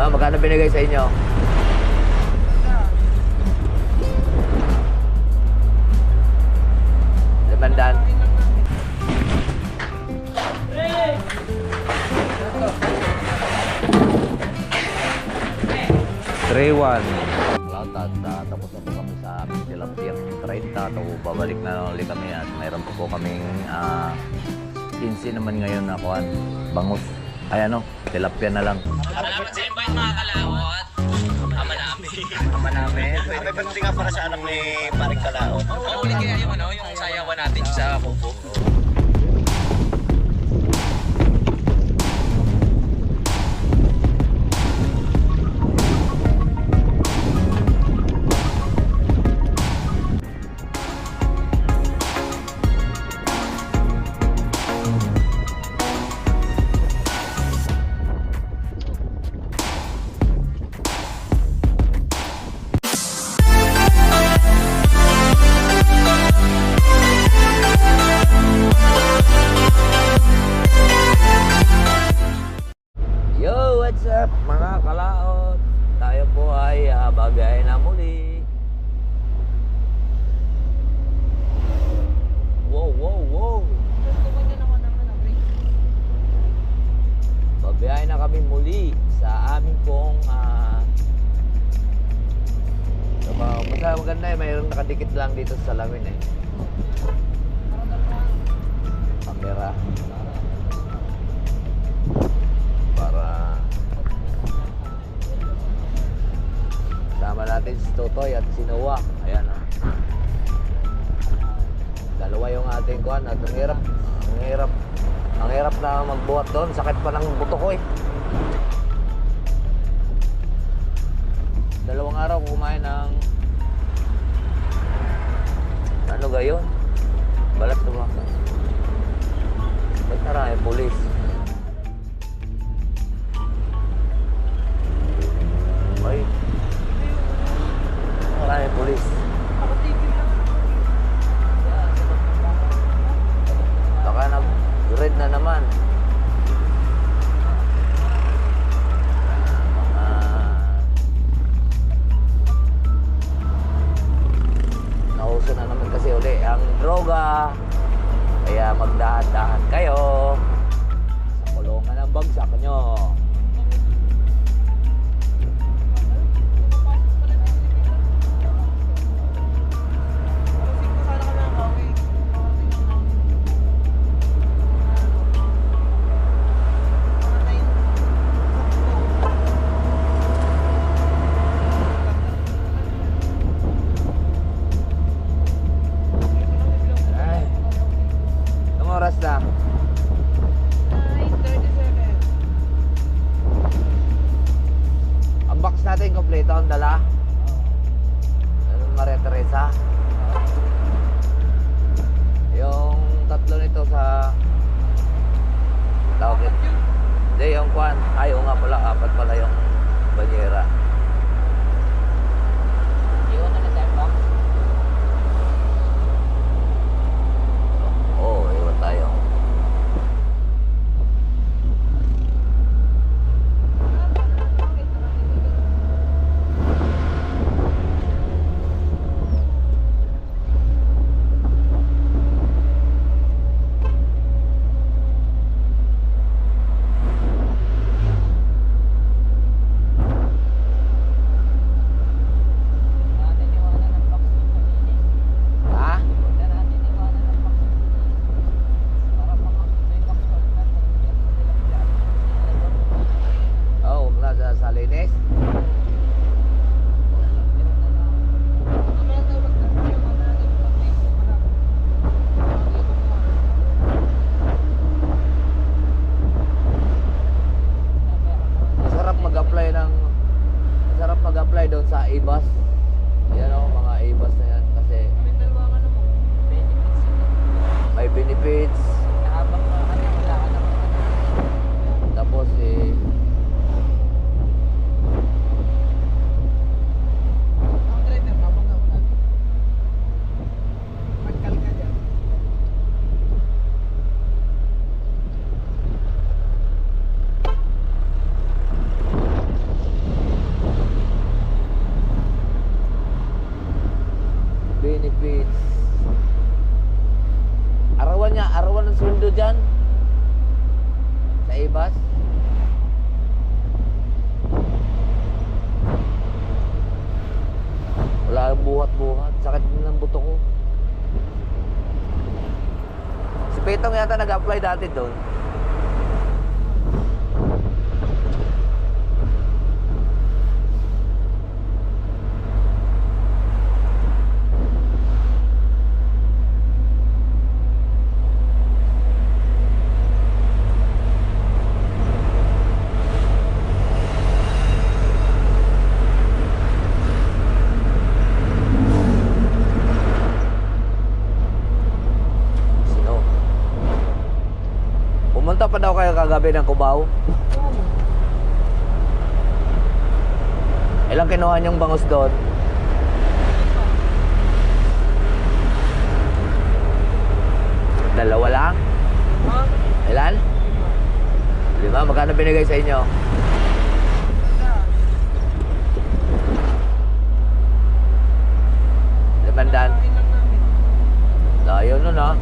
Magkano binigay sa inyo? Limandaan. 3-1. Tapos na po kami sa tilapia 30. So, babalik na ulit kami at mayroon po kaming 15 naman ngayon na kuhan. Bangus. Ay ano, tilapia na lang. Salamat sa invite mga kalawot. Ama namin. Ama namin. May pati nga para sa anak ni Paring Kalaot. Oo, ulit kaya yung ano, yung sayawan natin sa Kubo. Yo, what's up mga kalaot? Tayo po ay bagay na muli. Wow, wow, wow. Babiyahe na kami muli sa aming pong basta maganda mayroong nakadikit lang dito sa salamin camera para sama natin si Totoy at si Noah. Ayan dalawa yung ating kuhan at ang hirap na magbuhat doon. Sakit pa ng buto ko Dalawang araw kumain ng ano gayon? Balat tumakot. Ba't marami pulis? Ay, marami pulis. Baka nag-red na naman. Nauso na naman kasi uli ang droga. Kaya magdahan-dahan kayo sa kulungan ng bagsak nyo. Oras na. 9:37. Ang box natin kompleto ang dala. Maria Teresa. Yung tatlo nito sa tawag ito. Hindi, yung kwan. Ay, nga pala. 4 pala yung banyera. Iwan na na tayo box. Oo, iwan tayo. Ha? Oo, wala sa linis. Masarap mag-apply doon sa IBAS. Yan o, mga IBAS na yan kasi may benefits. Tapos Kitong yata nag-apply dati doon. Pumunta pa daw kayo kagabi ng Cubao? Ilang kinuha niyong bangus doon? Dalawa lang? Ilan? 5? Magkano binigay sa inyo? Limandan? Layo nun ha?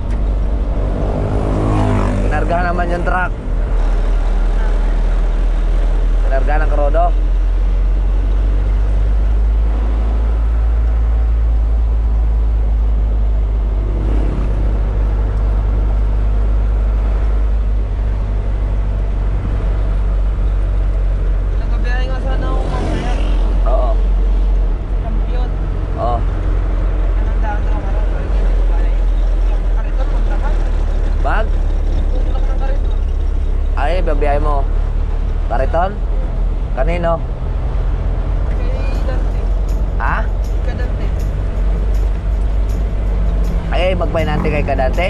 Kinargahan naman yung truck. Kinargahan ng krodo. Nagkabiyahe nga sana ako mamaya. Oo. Champion. Oo. Anong daan ako harap? Hindi na babae. Kariton, maglakas. Bag? Tulak ng kariton. Ay, babiyahe mo. Kariton? Kanino? Kay Dante. Ha? Ika Dante. Ay, magpainante kay Kadante.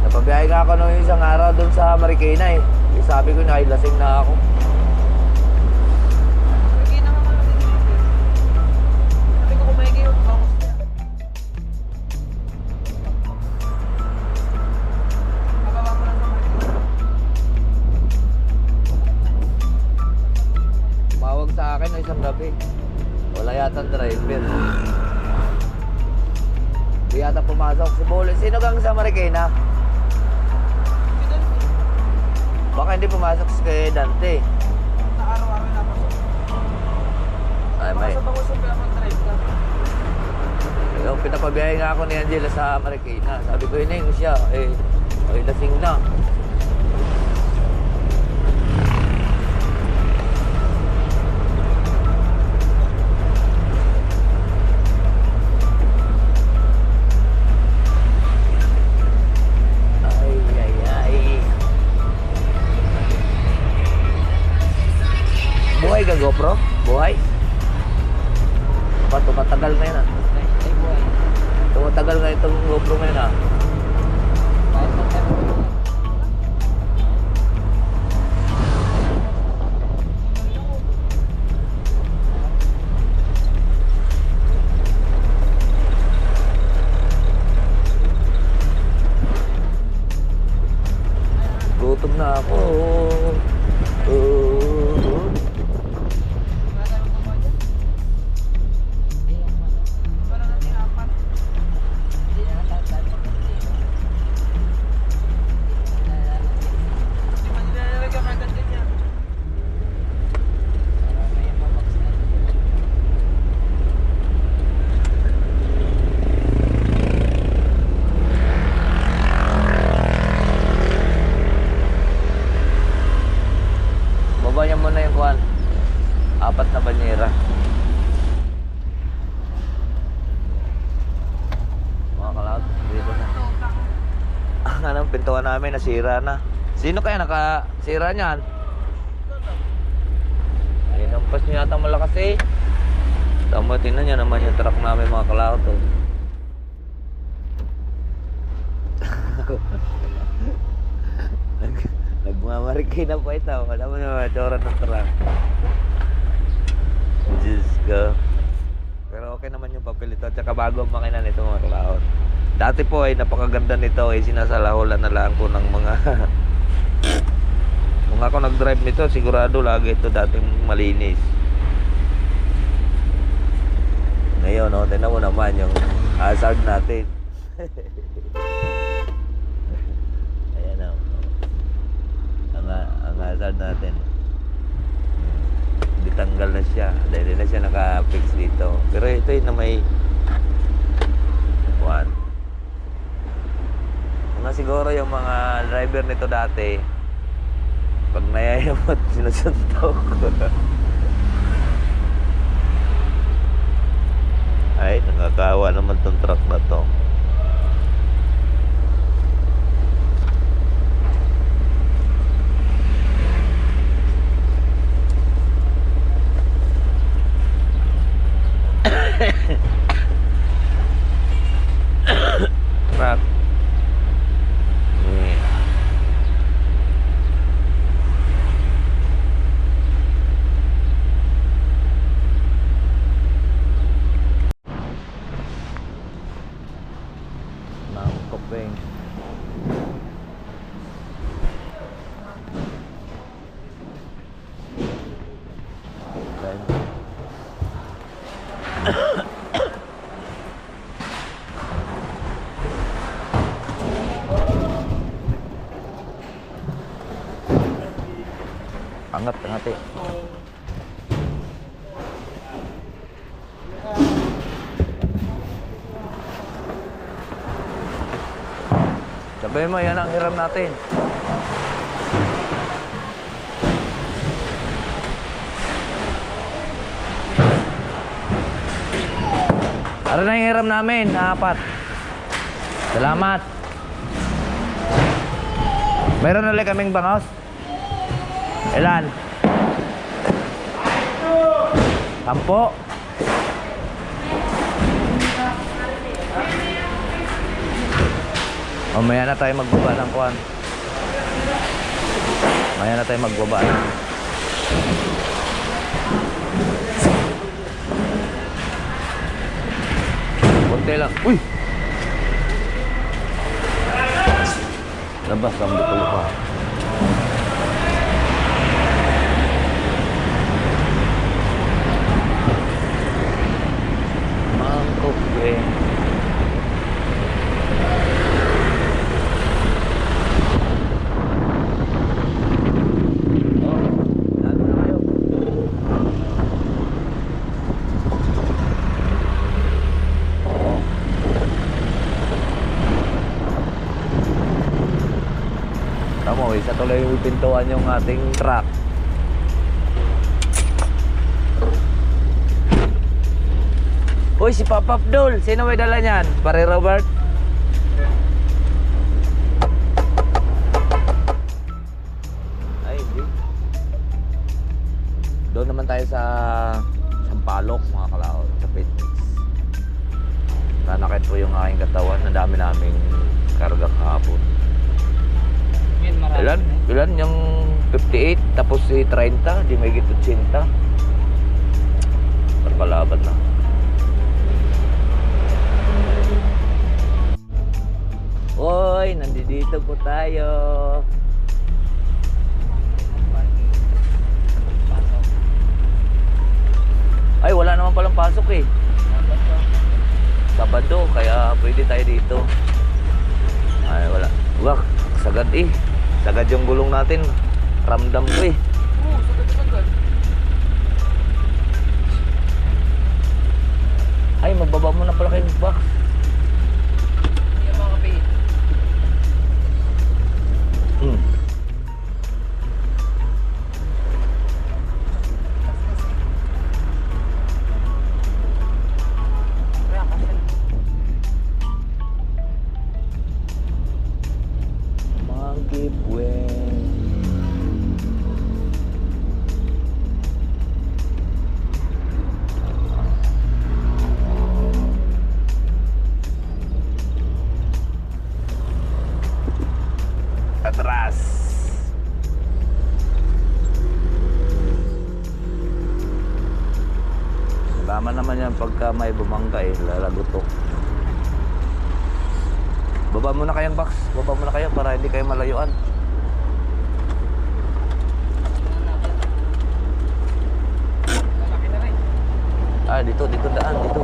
Napabiyahe nga ako nung isang araw dun sa Marikina eh. Sabi ko na ay lasing na ako. Hindi na nga mga dito. Sabi ko kumaigi yung bangus niya. Mababa mo lang naman. Tumawag sa akin ng isang gabi. Wala yata driver. Di yata pumasok si Bolo. Sino gang sa Marikina? Si Dante. Baka hindi pumasok si kay Dante. Na araw-araw na pasok. Ay, may. Baka sa bangus yung pinapag-drive ka. Yung pinapabiyahe nga ako ni Angela sa Marikina. Sabi ko, yun siya. Eh, ay lasing na. Ay, ay, ay. Buhay ka, GoPro? Buhay? Tumatagal na yun ah. Ay, buhay. Tumatagal nga itong GoPro na yun ah. Kahit mag-drive. Gutom na ako. Wala tayong magawa dyan. Wala natin apat. Hindi na natatag. Hindi man nilalagyan ka ganyan niya. May mabox na. Baba niya muna yung kuhan. 4 na banyera. Mga kalaot, dito na. Anong pintuan namin, nasira na. Sino kaya nakasira niyan? Inampas niya yata malakas eh. Tama, tingnan niya naman yung truck namin mga kalaot. Oh. Nagmamarikay na po ito. Wala mo na matsura ng truck. Diyos ko. Pero okay naman yung papel ito. Tsaka bago ang makina nito mga kalaot. Dati po ay napakaganda nito ay sinasalahulan na lang po ng mga kung ako nag-drive nito sigurado lagi ito dating malinis. Ngayon oh, tingnan mo naman yung hazard natin. Ayan oh. Ang hazard natin. Hindi tanggal na siya dahil na siya naka-fix dito. Pero ito yung na may Mga siguro yung mga driver nito dati, pag nayayamot, sinusuntok. Ay, nakakawa naman tong truck na to. Truck. Kopeng. Angat, angat eh. Sabihin mo, yan ang hiram natin. Ano na yung hiram namin? Apat. Salamat. Meron ulit kaming bangos? Ilan? 10. Mamaya na tayo magbaba ng kuwan. Mamaya na tayo magbaba. Kunti lang. Uy! Labas ang bukol pa. Mangkok eh. Isa tuloy yung pintuan yung ating truck. Uy, si Papa Abdul. Sino may dala niyan? Pare Robert? Ay, hindi. Doon naman tayo sa Sampaloc, mga kalaon, sa Pitmix. Nanakit po yung aking katawan. Ang dami naming karga kahapon. Ilan? Ilan yung 58 tapos si 30, di may gito 80. Terpalaban na. Hoy, nandito po tayo. Ay, wala naman palang pasok eh. Sabado, kaya pwede tayo dito. Ay, wala. Wak, sagad eh. Sagad yung gulong natin. Ramdam ko eh. Oo, sagad. Ay, magbaba mo na pala kayo box. Yan mga kape. Monkey Buen. Atras. Tama naman yan pagka may bumangga eh, lalagutok. Baba muna kayong box. Baba muna kayo para hindi kayo malayuan. Lalaki na rin. Ah, dito daan, dito.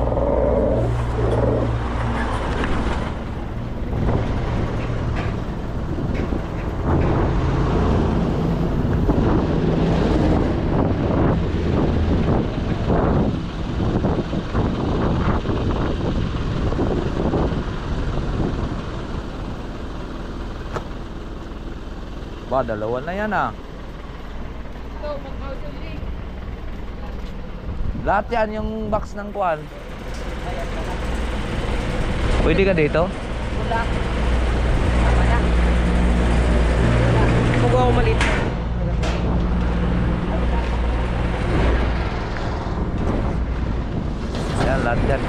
Ba, dalawa na yan ah. Lahat yan yung box ng kuan. Pwede ka dito? Wala. Tama na. Huwag ako malit. Yan, lahat yan.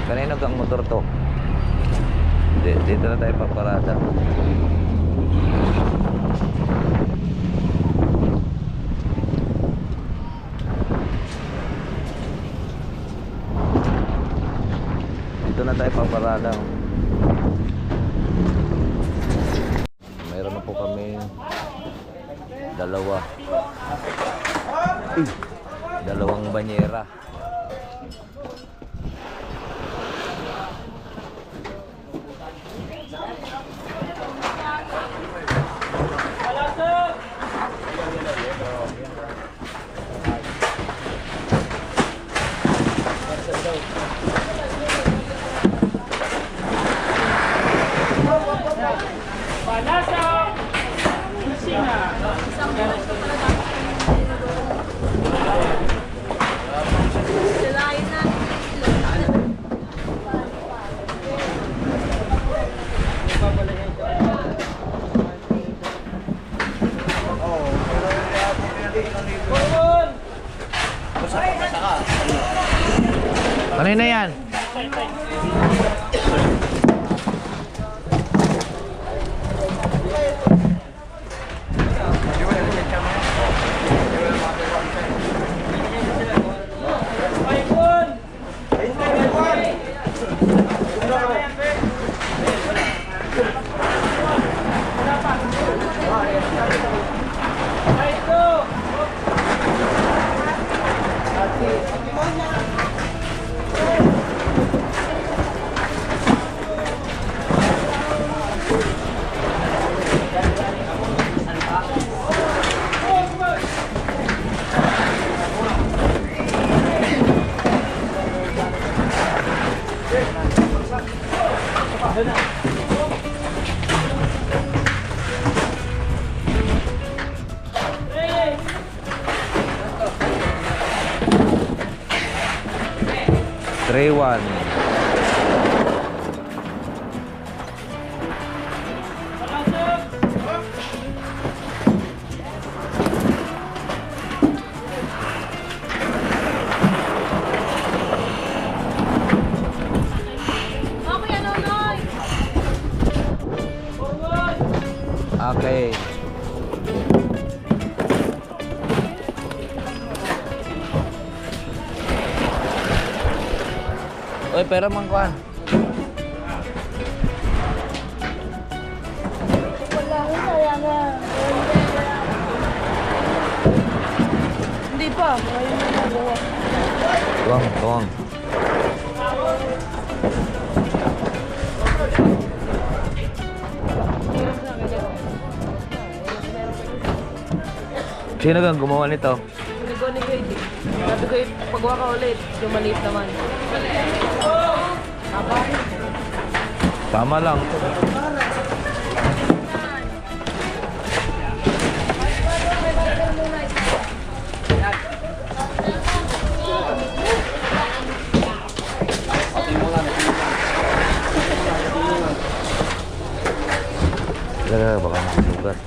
Kanino kang motor to? Dito na tayo paparada. Dito na tayo paparada. Mayroon na po kami dalawang banyera. Kanina yan? Tray 1. Okay. Oy, pera man kuan. Hindi pa. Ngayon na nagawa. Tuwang. Sino kang gumawa nito? Nigo ni Grady. Sabi ko yung pagawa ka ulit. Yung maliit naman. Tama lang. Baka masugat.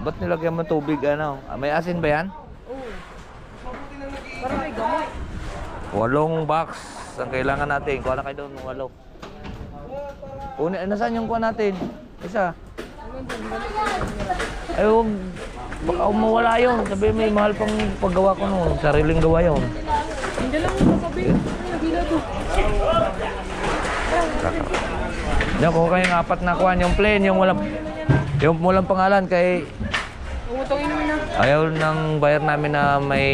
Ba't nilagyan mo tubig ano? May asin ba yan? Oo. Parang may gamot. 8 box ang kailangan natin. Kuha na kayo doon, 8. Nasaan yung kuha natin? Isa. Ay, huwag. Baka mawala yun. Sabi may mahal pang paggawa ko noon. Sariling gawa yun. Hindi lang mo sabi. Hindi na to. Diyan, kung kayong 4 na kuha, yung plain, yung walang pangalan kay Umutongin naman na. ayaw ng buyer namin na may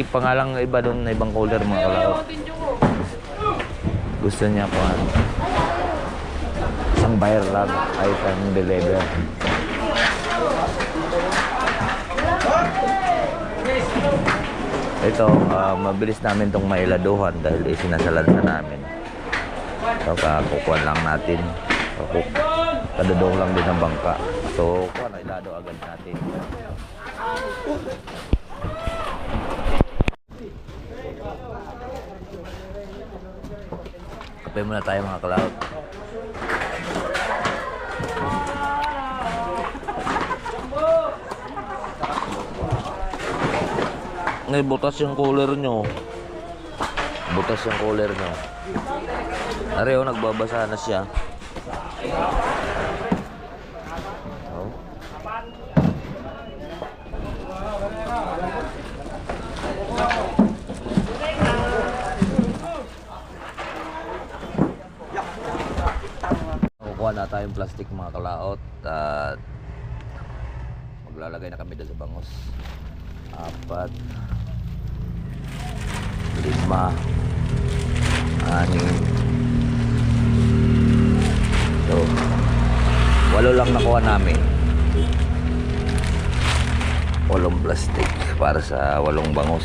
pangalang iba doon na ibang color mga kalao. Gusto niya kuha. Isang buyer lang ay isang deliver. Ito, mabilis namin itong mailaduhan dahil isinasalansa namin. So, kukuhan lang natin. So, kadudong lang din ang bangka. So, kuha na ilado agad natin. Kape muna tayo mga kalaot. Ngay, butas yung cooler nyo. Butas yung cooler nyo. Areo, nagbabasa na siya. Oh. Kukuha na tayong plastic mga kalaot at maglalagay na kami doon sa bangos. 4, 5, 6. So, 8 lang nakuha namin. 8 plastic para sa 8 bangos.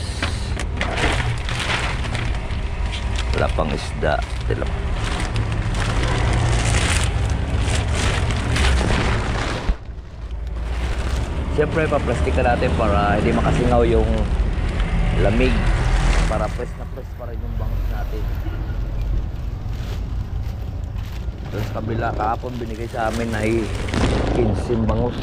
Wala pang isda. Siyempre, pa-plastic na natin para hindi makasingaw yung lamig. Para press na press pa rin yung bangos natin. Tapos kabila, kahapon binigay sa amin ay 15 bangos.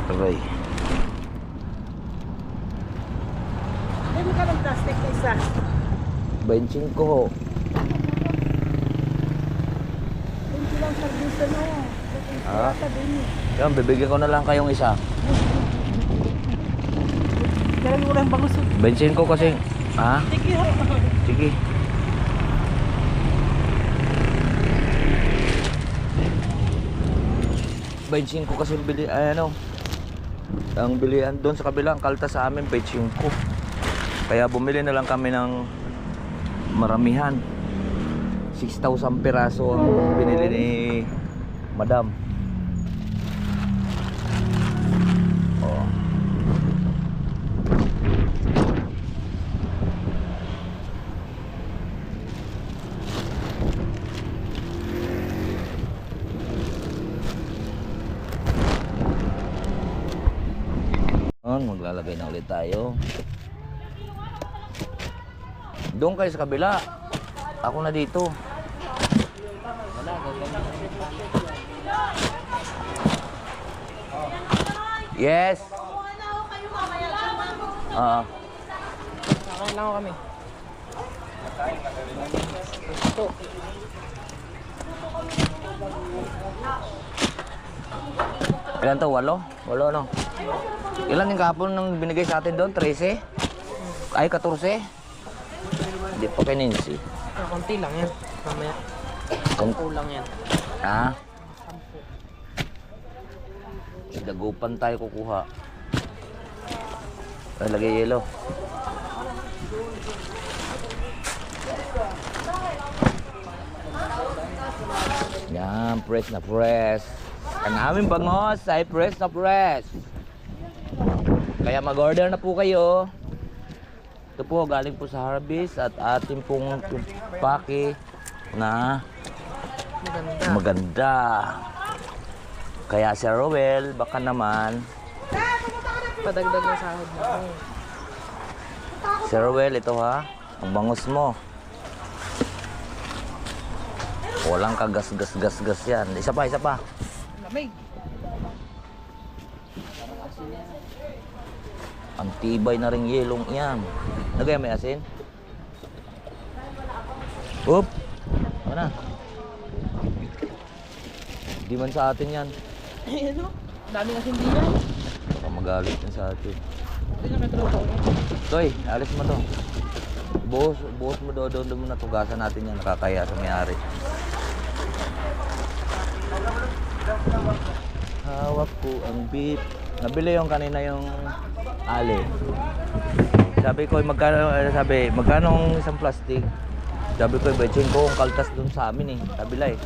Aray. Ay, magkano ang plastic na isa? 25 ho. 20 lang service na. Ah? Yan, bibigyan ko na lang kayong isa. Kailan mo lang bangus. 25 kasi. Ha? Sige ho. Sige. Bensin ko kasi bili, ay ano, ang bilihan doon sa kabila, ang kalta sa amin, 25. Kaya bumili na lang kami ng maramihan. 6,000 piraso ang binili ni Madam. Oh. Maglalagay na ulit tayo. Doon kayo sa kabila. Ako na dito. Yes. Kakain lang ako kami. Ilan to? 8? 8 no? Ilan yung kahapon nang binigay sa atin doon? 13? Ay, 14? Hindi pa kay Nancy. Konti lang yan. Mamaya. Kulang yan. Ha? Dagupan tayo kukuha. Ay, lagay yelo. Yan, press na press. Ang aming bangos ay press na press. Kaya mag-order na po kayo. Ito po, galing po sa Harvest at ating pong pake na maganda. Kaya si Rowel, baka naman Padagdag na sahod mo. si Rowel, ito ha, ang bangos mo. Walang kagas-gas-gas-gas yan. Isa pa, isa pa. Lamig. Ang tibay na ring yelong yan. Nagaya may asin? Oop! Ano na? Di man sa atin yan. Ano? Dami kasi hindi yan. Baka magalit yan sa atin. Hindi na metro. Toy, alis mo to. Buhos mo doon mo na tugasan natin yan. Nakakaya sa may-ari. hawak ko ang beef. Nabili yung kanina yung ali. Sabi ko, magkano ang isang plastic? Sabi ko, betchin ko ang kaltas dun sa amin eh. Kabila eh.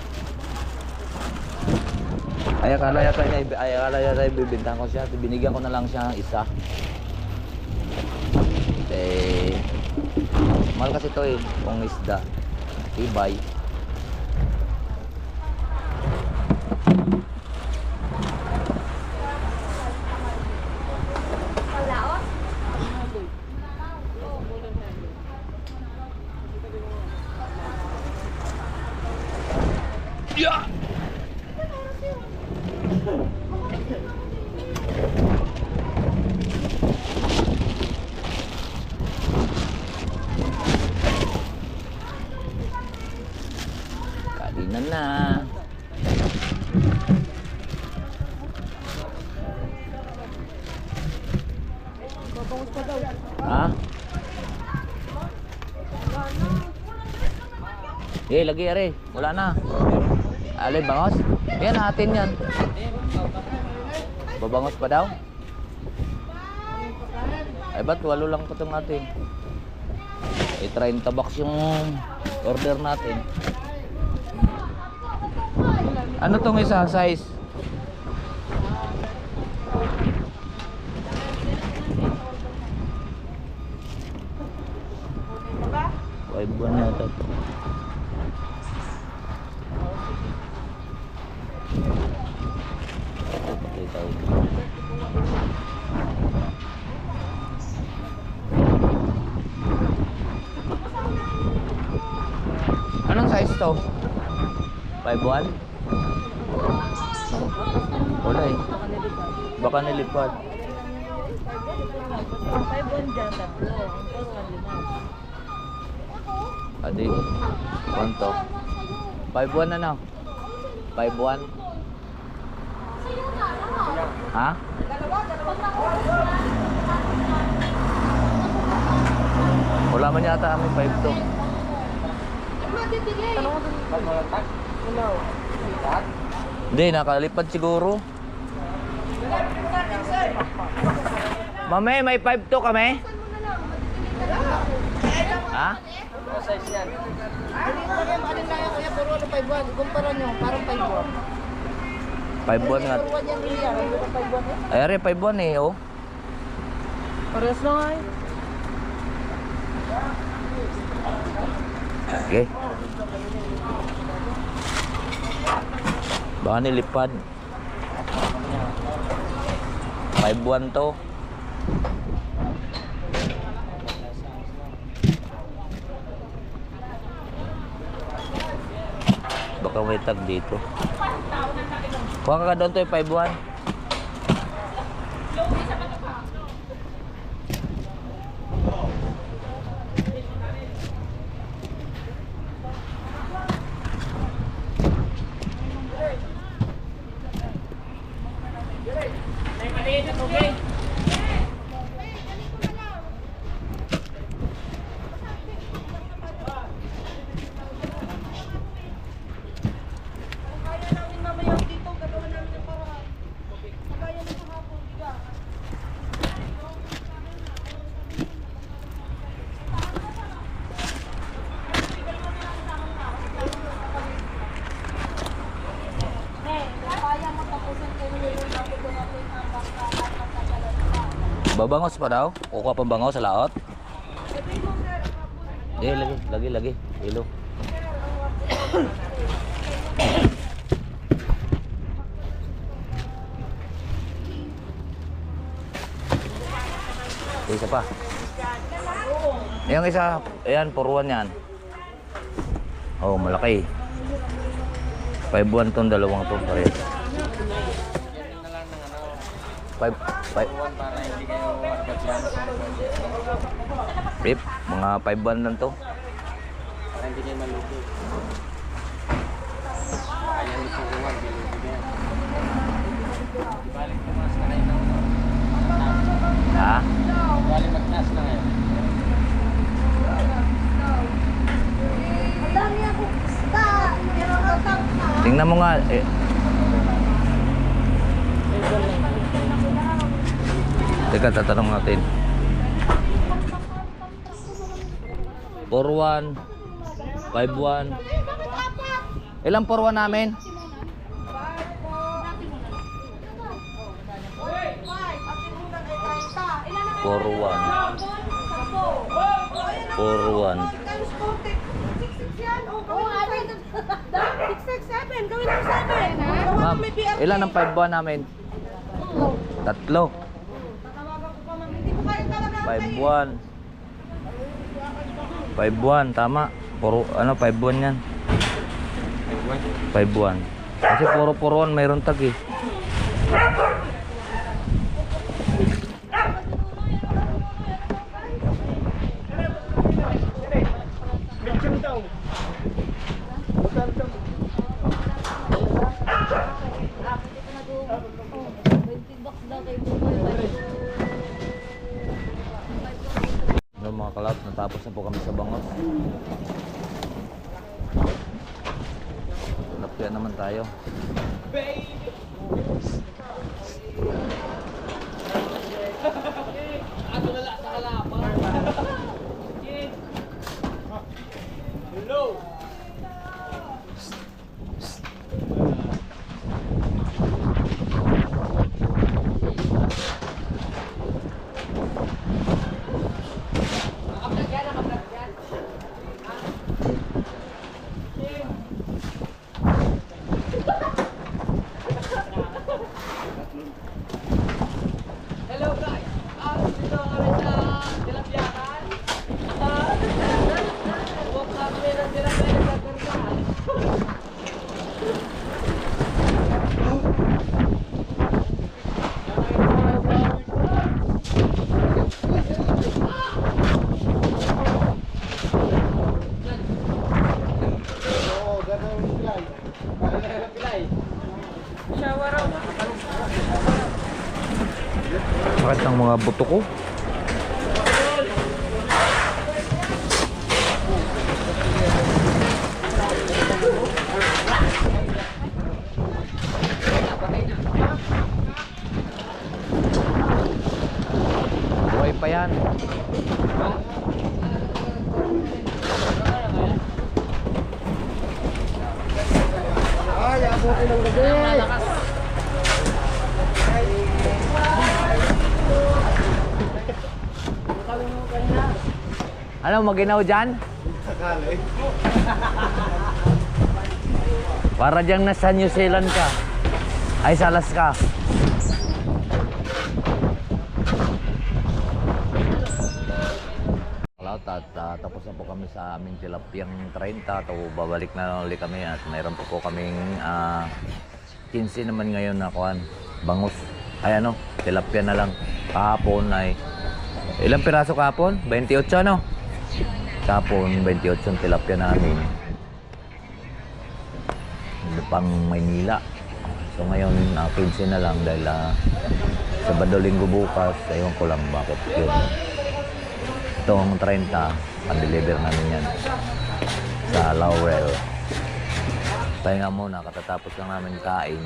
Ay, akala yata ibibintahan ko siya. Binigyan ko na lang siya ng isa. Eh, mahal kasi ito eh. Kung isda. Ibay. Yeah! Kalinan na. Ha? Lagi are. Wala na. Alay, bangos? Yan, atin yan. Babangos pa daw? Ay, ba't walo lang pa itong atin? Eh, 30 bucks yung order natin. Ano tong isa size? Ay, buwan yata ito. Anong size to? 5'1"? Wala eh. Baka nilipad. 5'1" dyan, tatlo. Adi, konto. 5'1" na na. 5'1". Ha? Wala man yata kami 5'2". Hindi, nakalipad siguro. Mame, may 5'2" kami? Ha? Size yan. Alin na yan, kuya, puro 5'1". Kumpara nyo, parang 5'1". 5'1" nga. 5'1" yan, Ria. Ano ba 5'1" eh? Ay, are, 5'1" eh, oh. Parehas na nga eh. Okay. Baka nilipad. 5'1" to. Baka may tag dito. Kuha ka doon to yung 5'1". Babangos pa daw? Kukuha pang bangos sa laot? Lagi. Ilo. Isa pa. Yung isa, ayan, puruan yan. Oh, malaki. 5'1" tong dalawang to pares. 5 Para hindi kayo agad yan. Rip, mga 5'1" lang to. Para hindi kayo malugi. Kaya nito kuwan, bilugi na yan. Balik tumas na kayo ng Ha? balik magtas na ngayon. Tingnan mo nga. Teka, tatanong natin. 4-1, 5-1. Ilang 4-1 namin? 4-1. 4-1. Ma'am, ilan ang 5-1 namin? 3. 5-1. 5-1, tama. Puro, ano, 5-1 yan. 5-1. Kasi puro 4-1 mayroon tag eh. Ano mga kalap, natapos na po kami sa Bangos. Lapya naman tayo. Bakit ang mga buto ko? Buhay pa yan. Ano, maginaw dyan? Para diyang nasa New Zealand ka. Ay, sa Alaska. Tapos na po kami sa aming tilapiyang 30. Babalik na ulit kami at mayroon po kaming 15 naman ngayon na kuhan. Bangus. Ay ano, tilapia na lang. Kahapon ay ilang piraso kahapon? 28 ano? Kahapon 28 ang tilapia namin. Pang Maynila. So ngayon 15 na lang dahil Sabado Linggo bukas. Ewan ko lang bakit yun. Itong 30, pan-deliver namin yan sa Laurel. Pahinga muna, katatapos lang namin kain.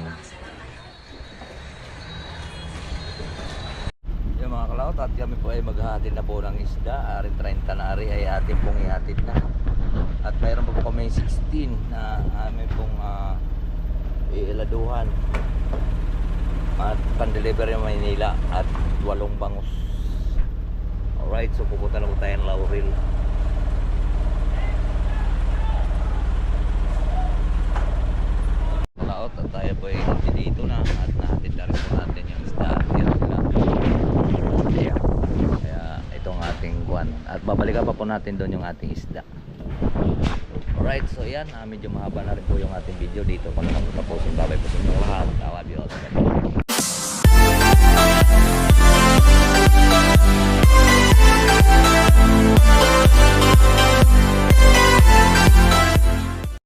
Yung mga kalaot, at kami po ay maghahatid na po ng isda. Ari 30 na ari ay ating pong ihatid na. At mayroon pa po kami 16 na amin pong iiladuhan. At pan-deliver yung Maynila at 8 bangus. Alright, so pupunta na po tayo ng Laurel. Laot at tayo po ay dito na at nahatid na rin po natin yung isda. Kaya itong ating buwan. At babalikan pa po natin doon yung ating isda. Alright, so yan. Medyo mahaba na rin po yung ating video dito. Kung naman tapusin, babay po sa inyo lahat. I love you all.